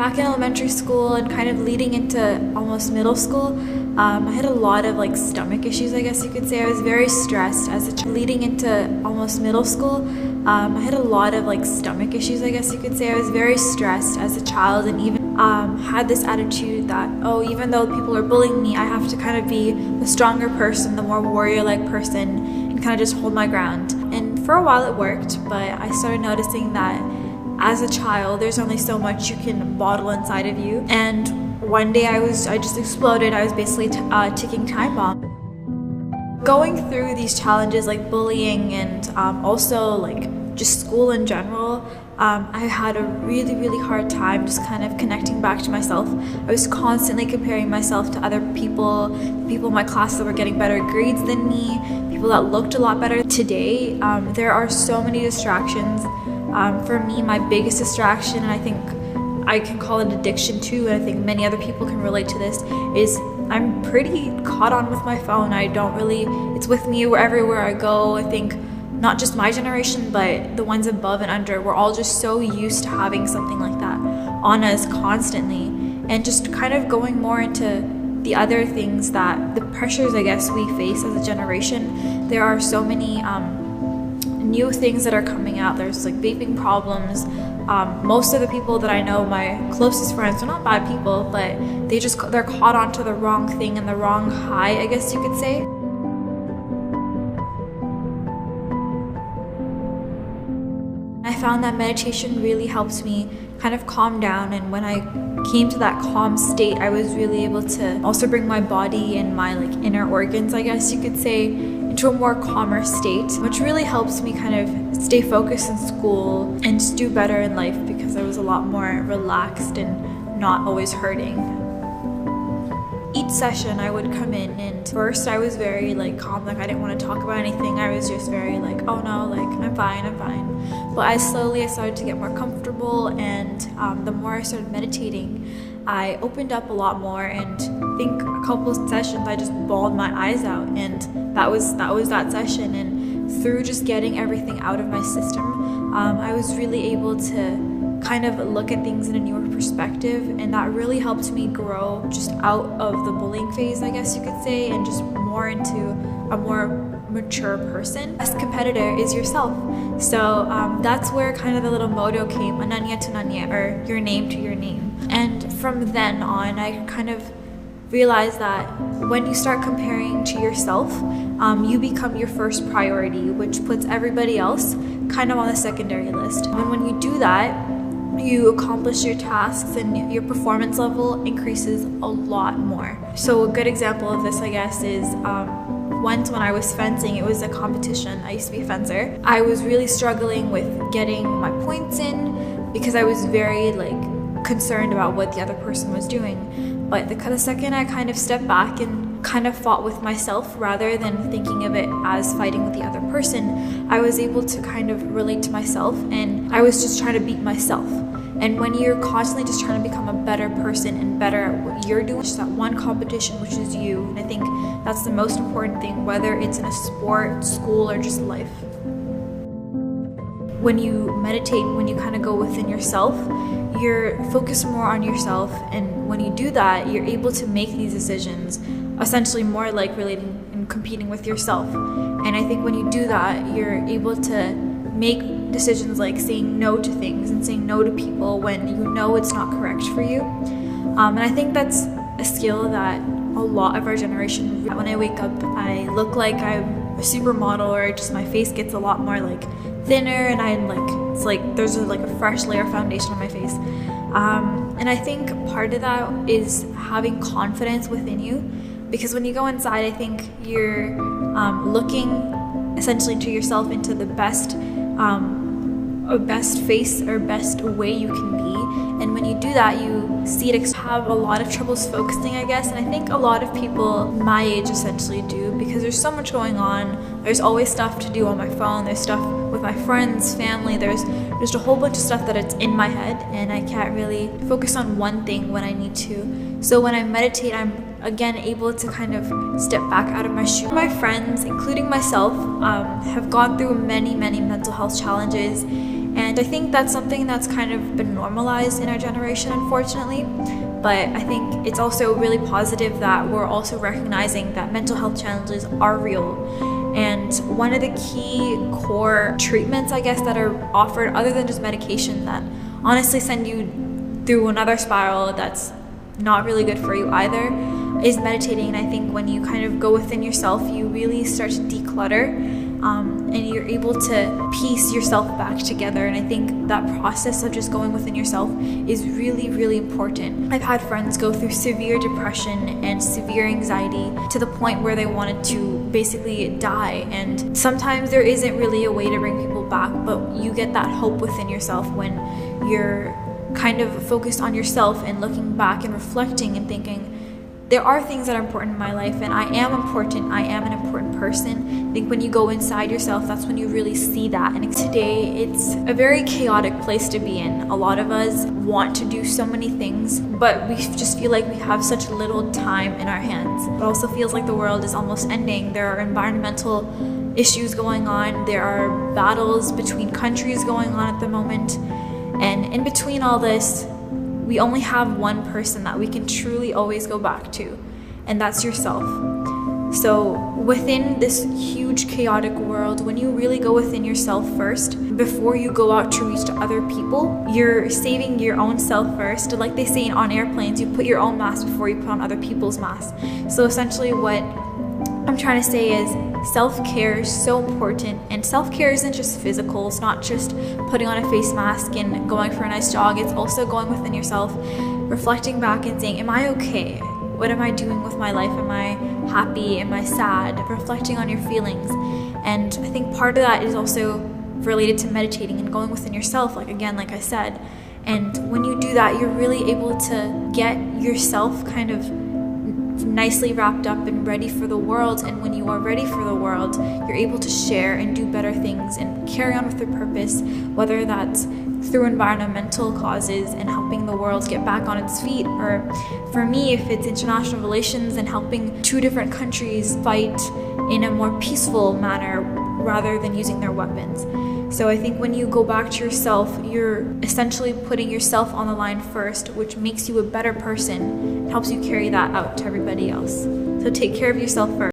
Back in elementary school and kind of leading into almost middle school, I had a lot of stomach issues, I guess you could say. I was very stressed as a child. Leading into almost middle school, I had a lot of stomach issues, I guess you could say. I was very stressed as a child, and even had this attitude that, oh, even though people are bullying me, I have to kind of be the stronger person, the more warrior-like person, and kind of just hold my ground. And for a while it worked, but I started noticing that as a child, there's only so much you can bottle inside of you. And one day I just exploded. I was basically a ticking time bomb. Going through these challenges like bullying and also just school in general, I had a really hard time just kind of connecting back to myself. I was constantly comparing myself to other people in my class that were getting better grades than me, people that looked a lot better. Today, there are so many distractions. For me, my biggest distraction, and I think I can call it addiction too, and I think many other people can relate to this, is I'm pretty caught on with my phone. It's with me everywhere I go. I think not just my generation, but the ones above and under, we're all just so used to having something like that on us constantly. And just kind of going more into the other things, that the pressures I guess we face as a generation. There are so many new things that are coming out. There's vaping problems. Most of the people that I know, my closest friends, are not bad people, but they're caught onto the wrong thing and the wrong high, I guess you could say. I found that meditation really helps me kind of calm down, and when I came to that calm state, I was really able to also bring my body and my inner organs, I guess you could say, into a more calmer state, which really helps me kind of stay focused in school and just do better in life, because I was a lot more relaxed and not always hurting. Each session I would come in, and first I was very calm, I didn't want to talk about anything. I was just very oh no, I'm fine. But slowly I started to get more comfortable, and the more I started meditating, I opened up a lot more, and I think a couple of sessions I just bawled my eyes out, and that was that session. And through just getting everything out of my system, I was really able to kind of look at things in a newer perspective, and that really helped me grow just out of the bullying phase, I guess you could say, and just more into a more mature person. Best competitor is yourself. So that's where kind of the little motto came, ananya to ananya, or your name to your name. And from then on, I kind of realized that when you start comparing to yourself, you become your first priority, which puts everybody else kind of on the secondary list. And when you do that, you accomplish your tasks and your performance level increases a lot more. So a good example of this, I guess, is once when I was fencing, it was a competition. I used to be a fencer. I was really struggling with getting my points in because I was very concerned about what the other person was doing. But the second I kind of stepped back and kind of fought with myself rather than thinking of it as fighting with the other person, I was able to kind of relate to myself, and I was just trying to beat myself. And when you're constantly just trying to become a better person and better at what you're doing, just that one competition, which is you. And I think that's the most important thing, whether it's in a sport, school, or just life. When you meditate, when you kind of go within yourself, you're focused more on yourself. And when you do that, you're able to make these decisions essentially more relating and competing with yourself. And I think when you do that, you're able to make decisions like saying no to things and saying no to people when you know it's not correct for you. And I think that's a skill that a lot of our generation, when I wake up, I look like I'm a supermodel, or just my face gets a lot more thinner, and I'm there's a fresh layer of foundation on my face. And I think part of that is having confidence within you, because when you go inside, I think you're looking essentially to yourself into the best face or best way you can be. And when you do that, you see it have a lot of troubles focusing, I guess. And I think a lot of people my age essentially do, because there's so much going on. There's always stuff to do on my phone. There's stuff with my friends, family. There's just a whole bunch of stuff that it's in my head, and I can't really focus on one thing when I need to. So when I meditate, I'm again able to kind of step back out of my shoes. My friends, including myself, have gone through many mental health challenges, And I think that's something that's kind of been normalized in our generation, unfortunately. But I think it's also really positive that we're also recognizing that mental health challenges are real. And one of the key core treatments, I guess, that are offered other than just medication that honestly send you through another spiral that's not really good for you either, is meditating. And I think when you kind of go within yourself, you really start to declutter, and you're able to piece yourself back together. And I think that process of just going within yourself is really, really important. I've had friends go through severe depression and severe anxiety to the point where they wanted to basically die. And sometimes there isn't really a way to bring people back, but you get that hope within yourself when you're kind of focused on yourself and looking back and reflecting and thinking, there are things that are important in my life, and I am important, I am an important person. I think when you go inside yourself, that's when you really see that. And today, it's a very chaotic place to be in. A lot of us want to do so many things, but we just feel like we have such little time in our hands. It also feels like the world is almost ending. There are environmental issues going on. There are battles between countries going on at the moment. And in between all this, we only have one person that we can truly always go back to, and that's yourself. So within this huge chaotic world, when you really go within yourself first, before you go out to reach to other people, you're saving your own self first. Like they say on airplanes, you put your own mask before you put on other people's masks. So essentially what I'm trying to say is self-care is so important, and self-care isn't just physical. It's not just putting on a face mask and going for a nice jog. It's also going within yourself, reflecting back and saying, am I okay? What am I doing with my life? Am I happy? Am I sad? Reflecting on your feelings. And I think part of that is also related to meditating and going within yourself, like I said. And when you do that, you're really able to get yourself kind of nicely wrapped up and ready for the world. And when you are ready for the world, you're able to share and do better things and carry on with your purpose, whether that's through environmental causes and helping the world get back on its feet, or for me, if it's international relations and helping two different countries fight in a more peaceful manner rather than using their weapons. So I think when you go back to yourself, you're essentially putting yourself on the line first, which makes you a better person, helps you carry that out to everybody else. So take care of yourself first.